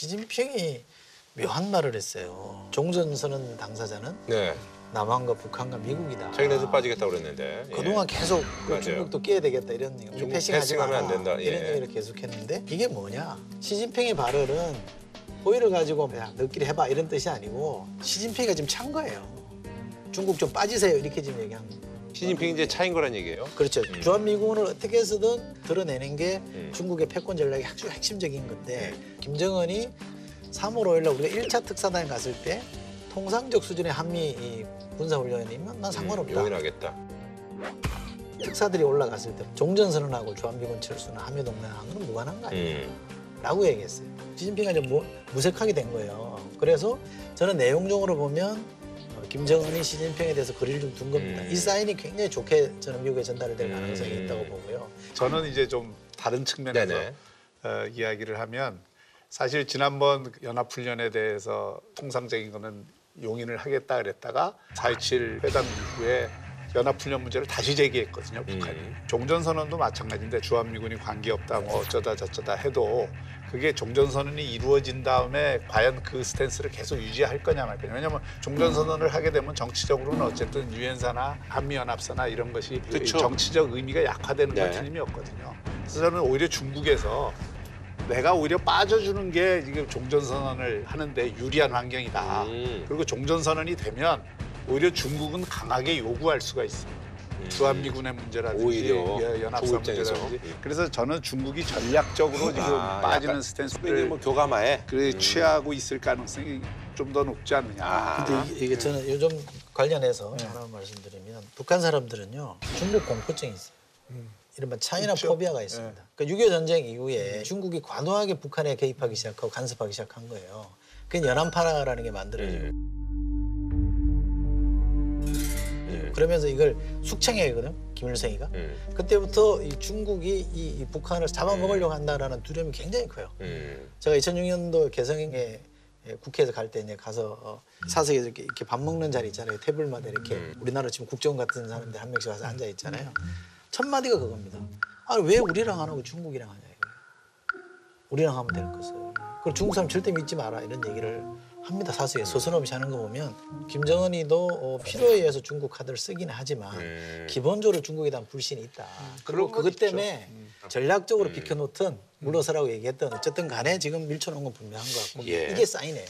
시진핑이 묘한 말을 했어요. 종전선언 당사자는 네. 남한과 북한과 미국이다. 자기네들 빠지겠다고 그랬는데. 예. 그동안 계속 그 맞아요. 중국도 끼야 되겠다 이런 얘기. 우리 중국 패싱하지 마라. 패싱하면 안 된다. 이런 예. 얘기를 계속했는데 이게 뭐냐. 시진핑의 발언은 호의를 가지고 야, 너끼리 해봐 이런 뜻이 아니고 시진핑이가 지금 찬 거예요. 중국 좀 빠지세요 이렇게 지금 얘기한 거예요. 시진핑이 이제 차인 거란 얘기예요? 그렇죠. 주한미군을 어떻게 해서든 드러내는 게 음. 중국의 패권 전략의 아주 핵심적인 건데 김정은이 3월 5일 날 우리가 1차 특사단에 갔을 때 통상적 수준의 한미 이 군사훈련이면 난 상관없다. 용인하겠다. 특사들이 올라갔을 때 종전선언하고 주한미군 철수는 한미동맹하고는 무관한 거 아니에요. 라고 얘기했어요. 시진핑이 이제 무색하게 된 거예요. 그래서 저는 내용적으로 보면 김정은이 시진핑에 대해서 거리를 좀 둔 겁니다. 이 사인이 굉장히 좋게 저는 미국에 전달될 가능성이 있다고 보고요. 저는 이제 좀 다른 측면에서 네네. 이야기를 하면 사실 지난번 연합훈련에 대해서 통상적인 거는 용인을 하겠다 그랬다가 4.27 회담 이후에 연합훈련 문제를 다시 제기했거든요, 북한이. 종전선언도 마찬가지인데 주한미군이 관계없다 뭐 어쩌다 저쩌다 해도 그게 종전선언이 이루어진 다음에 과연 그 스탠스를 계속 유지할 거냐 말 거냐. 왜냐하면 종전선언을 하게 되면 정치적으로는 어쨌든 유엔사나 한미연합사나 이런 것이 그쵸. 정치적 의미가 약화되는 건 네. 틀림이 없거든요. 그래서 저는 오히려 중국에서 내가 오히려 빠져주는 게 지금 종전선언을 하는데 유리한 환경이다. 그리고 종전선언이 되면 오히려 중국은 강하게 요구할 수가 있어요. 주한미군의 문제라든지 오히려 연합사 중국 입장에서. 문제라든지. 그래서 저는 중국이 전략적으로 지금 빠지는 약간 스탠스를 뭐 교감하에. 취하고 있을 가능성이 좀 더 높지 않느냐. 근데 이게 저는 요즘 관련해서 하나 말씀드리면 북한 사람들은요 중국 공포증이 있어요. 이른바 차이나 있죠. 포비아가 있습니다. 그러니까 6.25 전쟁 이후에 중국이 과도하게 북한에 개입하기 시작하고 간섭하기 시작한 거예요. 그게 연안파라는 게 만들어지고 그러면서 이걸 숙청해거든 김일성이가. 그때부터 이 중국이 이 북한을 잡아먹으려고 한다라는 두려움이 굉장히 커요. 제가 2006년도 개성에 국회에서 갈 때 이제 가서 사석에서 이렇게 밥 먹는 자리 있잖아요. 테이블마다 이렇게 우리나라 지금 국정원 같은 사람들 한 명씩 와서 앉아 있잖아요. 첫 마디가 그겁니다. 아니 왜 우리랑 안 하고 중국이랑 하냐 이거예요. 우리랑 하면 될 것을. 그리고 중국 사람 절대 믿지 마라 이런 얘기를 합니다. 사석에 서슴없이 하는 거 보면 김정은이도 필요에 의해서 중국 카드를 쓰긴 하지만 기본적으로 중국에 대한 불신이 있다. 그리고 그런 건 그것 있죠. 때문에 전략적으로 비켜놓든 물러서라고 얘기했던 어쨌든 간에 지금 밀쳐놓은 건 분명한 것 같고 예. 이게 사인이에요.